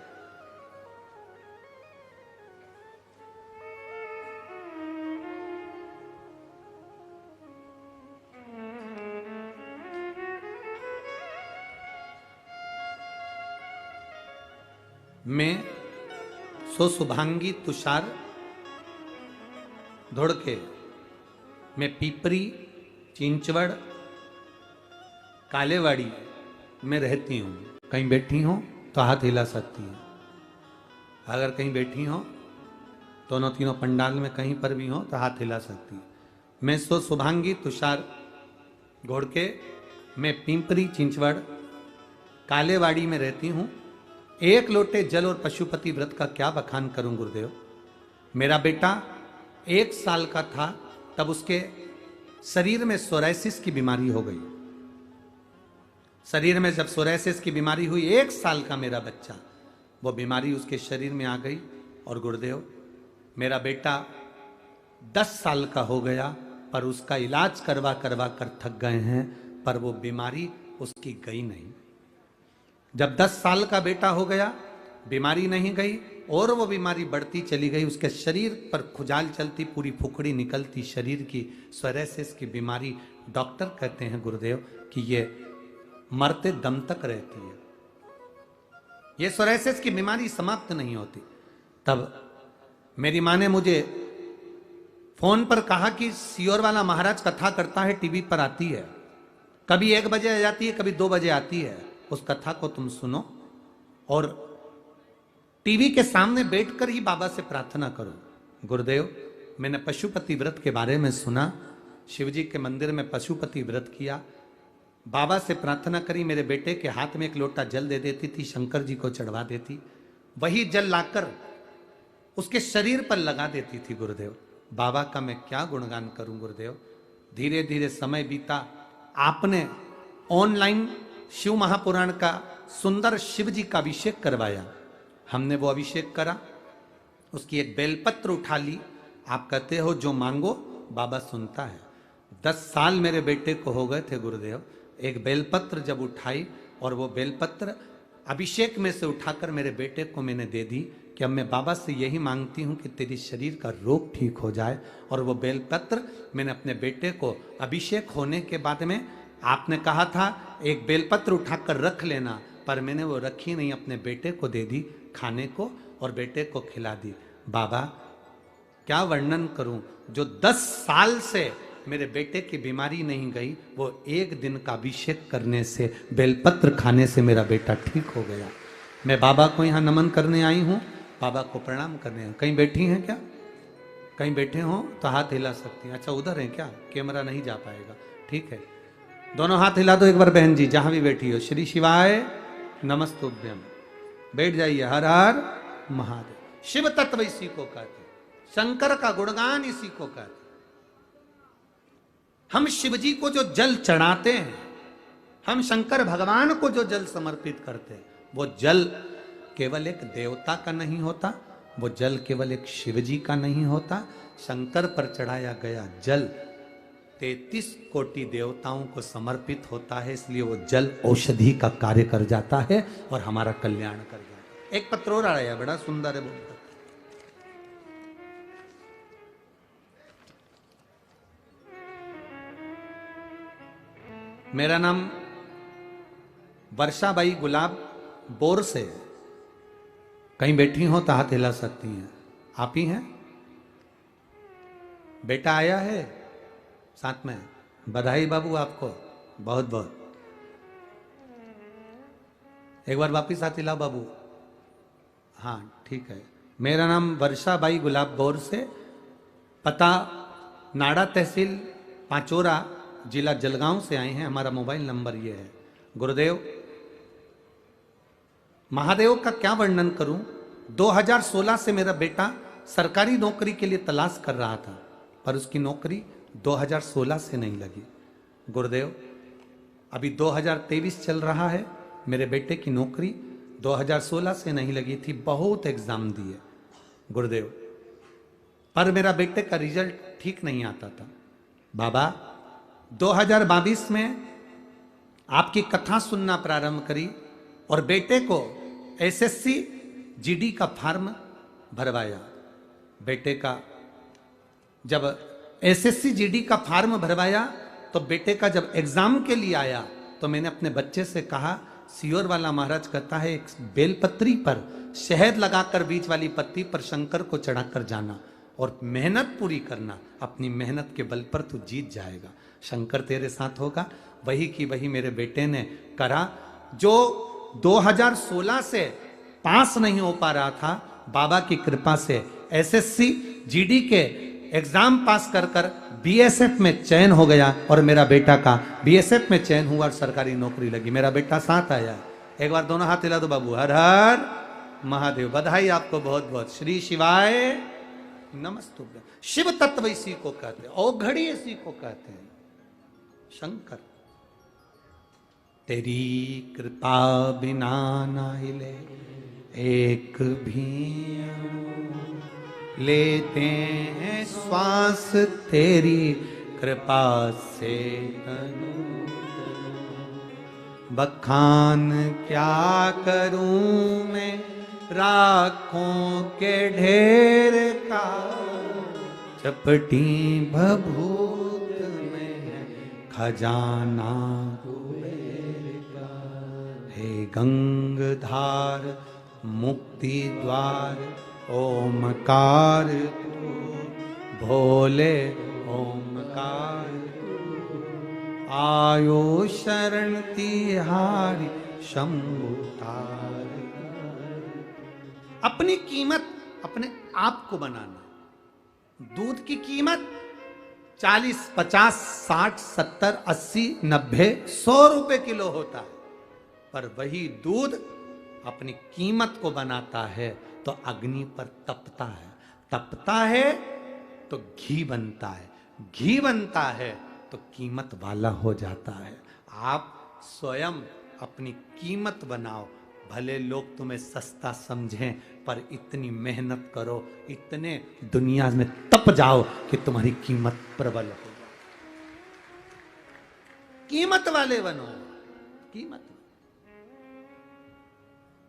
मैं सो शुभांगी तुषार धोड़के, मैं पीपरी चिंचवड़ कालेवाड़ी में रहती हूँ। कहीं बैठी हो तो हाथ हिला सकती हैं। अगर कहीं बैठी हो, दोनों तीनों पंडाल में कहीं पर भी हो तो हाथ हिला सकती है। मैं सो शुभांगी तुषार घोड़के, मैं पिंपरी चिंचवड़ कालेवाड़ी में रहती हूँ। एक लोटे जल और पशुपति व्रत का क्या बखान करूं गुरुदेव। मेरा बेटा 1 साल का था तब उसके शरीर में सोराइसिस की बीमारी हो गई। शरीर में जब सोराइसिस की बीमारी हुई, 1 साल का मेरा बच्चा, वो बीमारी उसके शरीर में आ गई। और गुरुदेव मेरा बेटा 10 साल का हो गया, पर उसका इलाज करवा करवा कर थक गए हैं, पर वो बीमारी उसकी गई नहीं। जब 10 साल का बेटा हो गया, बीमारी नहीं गई और वो बीमारी बढ़ती चली गई। उसके शरीर पर खुजाल चलती, पूरी फुकड़ी निकलती शरीर की, सोराइसिस की बीमारी। डॉक्टर कहते हैं गुरुदेव कि ये मरते दम तक रहती है, ये सोराइसिस की बीमारी समाप्त नहीं होती। तब मेरी माँ ने मुझे फोन पर कहा कि सियोर वाला महाराज कथा करता है, टीवी पर आती है, कभी 1 बजे आ जाती है, कभी 2 बजे आती है, उस कथा को तुम सुनो और टीवी के सामने बैठकर ही बाबा से प्रार्थना करो। गुरुदेव मैंने पशुपति व्रत के बारे में सुना, शिवजी के मंदिर में पशुपति व्रत किया, बाबा से प्रार्थना करी, मेरे बेटे के हाथ में 1 लोटा जल दे देती थी, शंकर जी को चढ़वा देती, वही जल लाकर उसके शरीर पर लगा देती थी। गुरुदेव बाबा का मैं क्या गुणगान करूं गुरुदेव। धीरे धीरे समय बीता, आपने ऑनलाइन शिव महापुराण का सुंदर शिव जी का अभिषेक करवाया, हमने वो अभिषेक करा, उसकी एक बेलपत्र उठा ली। आप कहते हो जो मांगो बाबा सुनता है। 10 साल मेरे बेटे को हो गए थे गुरुदेव, एक बेलपत्र जब उठाई और वो बेलपत्र अभिषेक में से उठाकर मेरे बेटे को मैंने दे दी कि अब मैं बाबा से यही मांगती हूँ कि तेरी शरीर का रोग ठीक हो जाए। और वो बेलपत्र मैंने अपने बेटे को अभिषेक होने के बाद में, आपने कहा था एक बेलपत्र उठाकर रख लेना, पर मैंने वो रखी नहीं, अपने बेटे को दे दी खाने को और बेटे को खिला दी। बाबा क्या वर्णन करूं, जो 10 साल से मेरे बेटे की बीमारी नहीं गई, वो 1 दिन का अभिषेक करने से, बेलपत्र खाने से मेरा बेटा ठीक हो गया। मैं बाबा को यहाँ नमन करने आई हूँ, बाबा को प्रणाम करने। कहीं बैठी हैं क्या? कहीं बैठे हो तो हाथ हिला सकती हैं। अच्छा उधर हैं क्या? कैमरा नहीं जा पाएगा, ठीक है। दोनों हाथ हिला दो एक बार बहन जी, जहां भी बैठी हो। श्री शिवाय नमस्तुभ्यम। बैठ जाइए। हर हर महादेव। शिव तत्व इसी को कहते, शंकर का गुणगान इसी को कहते। हम शिव जी को जो जल चढ़ाते हैं, हम शंकर भगवान को जो जल समर्पित करते हैं, वो जल केवल एक देवता का नहीं होता, वो जल केवल एक शिव जी का नहीं होता। शंकर पर चढ़ाया गया जल 33 कोटि देवताओं को समर्पित होता है, इसलिए वो जल औषधि का कार्य कर जाता है और हमारा कल्याण कर जाता है। एक पत्र और आया है, बड़ा सुंदर है वो पत्र। मेरा नाम वर्षाबाई गुलाब बोर से। कहीं बैठी हो तो हाथ हिला सकती हैं। आप ही हैं? बेटा आया है साथ में? बधाई बाबू आपको बहुत बहुत। एक बार वापिस हाथ हिलाओ बाबू। हाँ ठीक है। मेरा नाम वर्षा बाई गुलाब गौर से, पता नाड़ा तहसील पांचोरा, जिला जलगांव से आए हैं। हमारा मोबाइल नंबर ये है। गुरुदेव, महादेव का क्या वर्णन करूं। 2016 से मेरा बेटा सरकारी नौकरी के लिए तलाश कर रहा था, पर उसकी नौकरी 2016 से नहीं लगी। गुरुदेव, अभी 2023 चल रहा है, मेरे बेटे की नौकरी 2016 से नहीं लगी थी। बहुत एग्जाम दिए गुरुदेव, पर मेरा बेटे का रिजल्ट ठीक नहीं आता था। बाबा, 2022 में आपकी कथा सुनना प्रारंभ करी और बेटे को एसएससी जीडी का फॉर्म भरवाया। बेटे का जब एसएससी जीडी का फॉर्म भरवाया तो बेटे का जब एग्जाम के लिए आया तो मैंने अपने बच्चे से कहा, सियोर वाला महाराज कहता है एक बेलपत्री पर शहद लगाकर बीच वाली पत्ती पर शंकर को चढ़ाकर जाना और मेहनत पूरी करना। अपनी मेहनत के बल पर तू जीत जाएगा, शंकर तेरे साथ होगा। वही की वही मेरे बेटे ने करा। जो 2016 से पास नहीं हो पा रहा था, बाबा की कृपा से एसएससी जीडी के एग्जाम पास कर कर बीएसएफ में चयन हो गया और मेरा बेटा का बीएसएफ में चयन हुआ और सरकारी नौकरी लगी। मेरा बेटा साथ आया। एक बार दोनों हाथ हिला दो बाबू। हर हर महादेव। बधाई आपको बहुत बहुत। श्री शिवाय नमस्तुभ्यं। शिव तत्व इसी को कहते हैं, औघड़ी इसी को कहते हैं, शंकर। तेरी कृपा बिना ना हिले एक भी, लेते हैं श्वास तेरी कृपा से। बखान क्या करूं मैं राखों के ढेर का, चपटी भभूत में खजाना कुबेर का। हे गंगधार मुक्ति द्वार ओमकार तू, भोले ओमकार तू। आयो शरण तिहारी शंभु तार। अपनी कीमत अपने आप को बनाना। दूध की कीमत 40, 50, 60, 70, 80, 90, 100 रुपए किलो होता है, पर वही दूध अपनी कीमत को बनाता है तो अग्नि पर तपता है, तपता है तो घी बनता है, घी बनता है तो कीमत वाला हो जाता है। आप स्वयं अपनी कीमत बनाओ। भले लोग तुम्हें सस्ता समझें, पर इतनी मेहनत करो, इतने दुनिया में तप जाओ कि तुम्हारी कीमत प्रबल हो। कीमत वाले बनो। कीमत।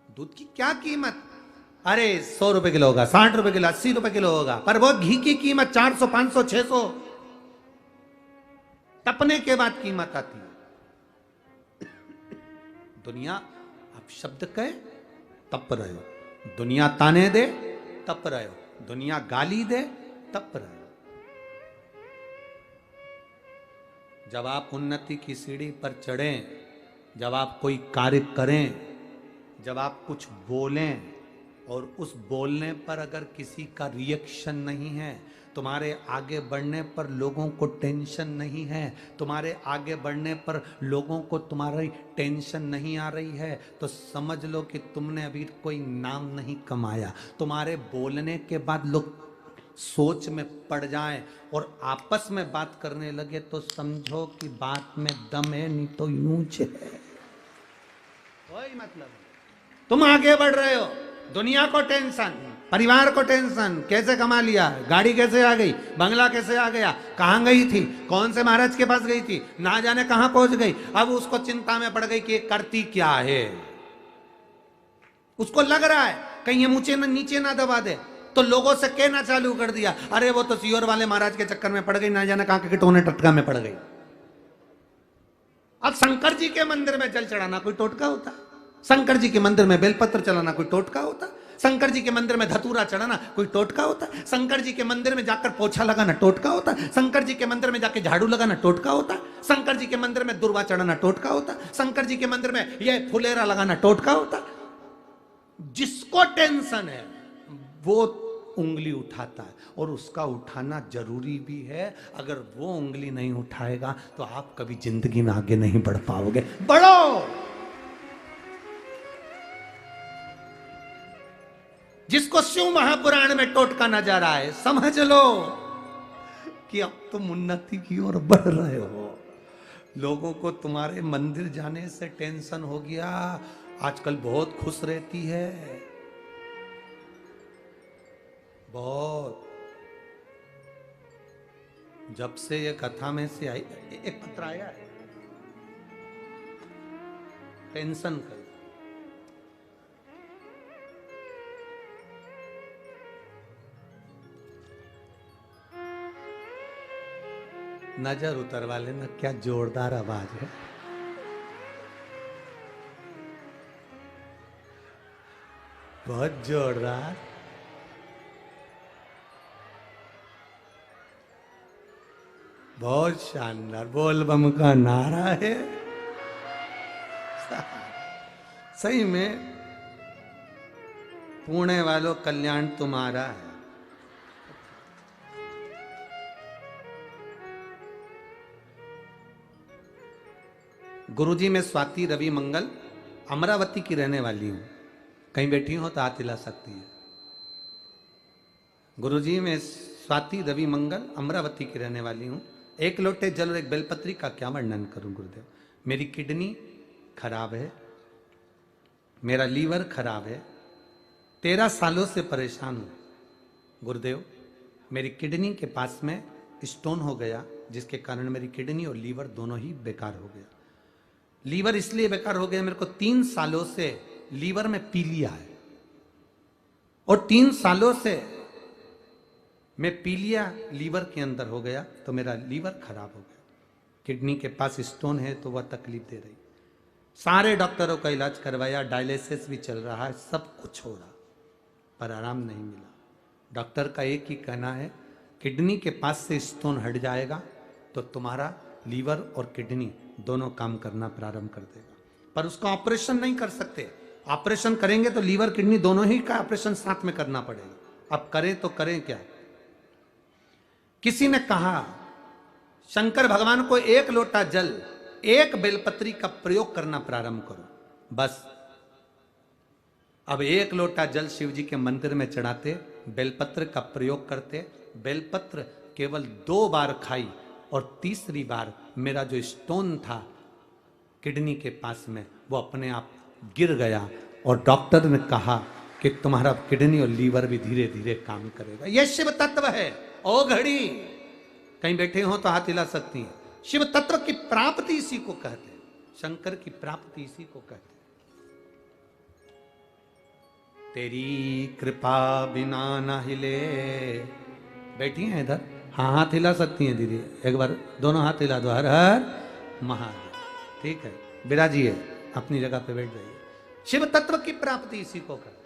दूध की क्या कीमत? अरे 100 रुपए किलो होगा, 60 रुपए किलो, 80 रुपए किलो होगा, पर वो घी की कीमत 400, 500, 600। तपने के बाद कीमत आती है। दुनिया आप शब्द कहे तप रहे हो, दुनिया ताने दे तप रहे हो, दुनिया गाली दे तप रहे हो। जब आप उन्नति की सीढ़ी पर चढ़ें, जब आप कोई कार्य करें, जब आप कुछ बोलें और उस बोलने पर अगर किसी का रिएक्शन नहीं है, तुम्हारे आगे बढ़ने पर लोगों को टेंशन नहीं है, तुम्हारे आगे बढ़ने पर लोगों को तुम्हारी टेंशन नहीं आ रही है, तो समझ लो कि तुमने अभी कोई नाम नहीं कमाया। तुम्हारे बोलने के बाद लोग सोच में पड़ जाएं और आपस में बात करने लगे तो समझो कि बात में दम है, नहीं तो यूं है। कोई मतलब नहीं। तुम आगे बढ़ रहे हो, दुनिया को टेंशन, परिवार को टेंशन, कैसे कमा लिया, गाड़ी कैसे आ गई, बंगला कैसे आ गया, कहां गई थी, कौन से महाराज के पास गई थी, ना जाने कहां पहुंच गई। अब उसको चिंता में पड़ गई कि ये करती क्या है। उसको लग रहा है कहीं ये मुझे नीचे ना दबा दे, तो लोगों से कहना चालू कर दिया, अरे वो तो सियोर वाले महाराज के चक्कर में पड़ गई, ना जाने कहां के टोने टटका में पड़ गई। अब शंकर जी के मंदिर में जल चढ़ाना कोई टोटका होता है? शंकर जी के मंदिर में बेलपत्र चलाना कोई टोटका होता? शंकर जी के मंदिर में धतूरा चढ़ाना कोई टोटका होता? शंकर जी के मंदिर में जाकर पोछा लगाना टोटका होता? शंकर जी के मंदिर में जाके झाड़ू लगाना टोटका होता? शंकर जी के मंदिर में दुर्वा चढ़ाना टोटका होता? शंकर जी के मंदिर में यह फुलेरा लगाना टोटका होता? जिसको टेंशन है वो उंगली उठाता है, और उसका उठाना जरूरी भी है। अगर वो उंगली नहीं उठाएगा तो आप कभी जिंदगी में आगे नहीं बढ़ पाओगे। बढ़ो। जिसको शिव महापुराण में टोटका नजर आए, समझ लो कि अब तुम उन्नति की ओर बढ़ रहे हो। लोगों को तुम्हारे मंदिर जाने से टेंशन हो गया। आजकल बहुत खुश रहती है, बहुत। जब से ये कथा में से आई, एक पत्र आया है टेंशन कर, नजर उतरवा लेना, क्या जोरदार आवाज है। बहुत जोरदार। बहुत शानदार बोल बम का नारा है। सही में पुणे वालों कल्याण तुम्हारा है। गुरुजी में स्वाति रवि मंगल, अमरावती की रहने वाली हूं। कहीं बैठी हो तो हाथ हिला सकती है। गुरुजी में स्वाति रवि मंगल, अमरावती की रहने वाली हूं। एक लोटे जल और एक बेलपत्री का क्या वर्णन करूं गुरुदेव। मेरी किडनी खराब है, मेरा लीवर खराब है, 13 सालों से परेशान हूं गुरुदेव। मेरी किडनी के पास में स्टोन हो गया, जिसके कारण मेरी किडनी और लीवर दोनों ही बेकार हो गया। लीवर इसलिए बेकार हो गया, मेरे को 3 सालों से लीवर में पीलिया है, और 3 सालों से मैं पीलिया लीवर के अंदर हो गया, तो मेरा लीवर खराब हो गया। किडनी के पास स्टोन है तो वह तकलीफ दे रही। सारे डॉक्टरों का इलाज करवाया, डायलिसिस भी चल रहा है, सब कुछ हो रहा, पर आराम नहीं मिला। डॉक्टर का एक ही कहना है, किडनी के पास से स्टोन हट जाएगा तो तुम्हारा लीवर और किडनी दोनों काम करना प्रारंभ कर देगा। पर उसका ऑपरेशन नहीं कर सकते। ऑपरेशन करेंगे तो लीवर किडनी दोनों ही का ऑपरेशन साथ में करना पड़ेगा। अब करें तो करें क्या। किसी ने कहा शंकर भगवान को 1 लोटा जल, 1 बेलपत्री का प्रयोग करना प्रारंभ करो बस। अब 1 लोटा जल शिव जी के मंदिर में चढ़ाते, बेलपत्र का प्रयोग करते, बेलपत्र केवल 2 बार खाई, और तीसरी बार मेरा जो स्टोन था किडनी के पास में वो अपने आप गिर गया, और डॉक्टर ने कहा कि तुम्हारा किडनी और लीवर भी धीरे धीरे काम करेगा। यह शिव तत्व है। ओ घड़ी, कहीं बैठे हो तो हाथ हिला सकती हैं। शिव तत्व की प्राप्ति इसी को कहते हैं, शंकर की प्राप्ति इसी को कहते हैं। तेरी कृपा बिना न हिले। बैठी हैं इधर, हाँ हाथ हिला सकती हैं दीदी, एक बार दोनों हाथ हिला दो। हर हर महादेव। ठीक है, विराजिए, अपनी जगह पे बैठ जाइए। शिव तत्व की प्राप्ति इसी को कहते हैं।